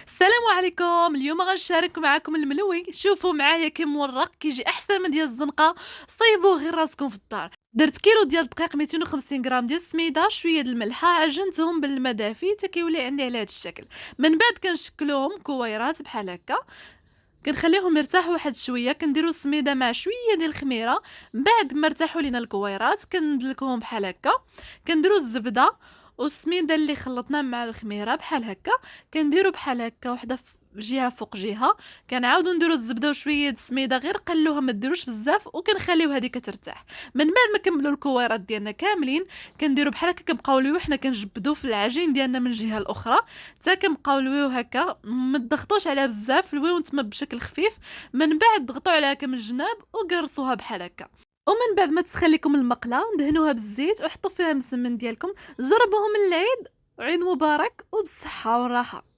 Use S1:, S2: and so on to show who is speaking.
S1: السلام عليكم. اليوم غنشارك معكم الملوي. شوفوا معايا كي مورق كيجي احسن من ديال الزنقه. صيبوه غير راسكم في الدار. درت كيلو ديال الدقيق، 250 غرام ديال السميده، شويه د الملحه، عجنتهم بالماء دافي حتى كيولي عندي على هذا الشكل. من بعد كنشكلوهم كويرات بحال هكا، كنخليهم يرتاحوا واحد شويه، كنديروا السميده مع شويه ديال الخميره. من بعد ما ارتاحوا لينا الكويرات كندلكوهم بحال هكا، كنديروا الزبده والسميده اللي خلطناه مع الخميره بحال هكا، كنديروا بحال هكا وحده في جهه فوق جهه. كنعاودوا نديروا الزبده وشويه د السميده، غير قلوها ما ديروش بزاف، وكنخليو هذيك ترتاح. من بعد ما كملوا الكويرات ديالنا كاملين، كنديروا بحال هكا، كنبقاو حنا كنجبدوا في العجين ديالنا من الجهه الاخرى، حتى كنبقاو هكا، ما تضغطوش عليها بزاف، لويو نتوما بشكل خفيف. من بعد ضغطوا عليها هكا من الجناب وقرصوها بحال هكا. ومن بعد ما تسخن لكم المقله، دهنوها بالزيت وحطوا فيها المسمن ديالكم. جربوهم من العيد، عيد مبارك وبالصحه والراحه.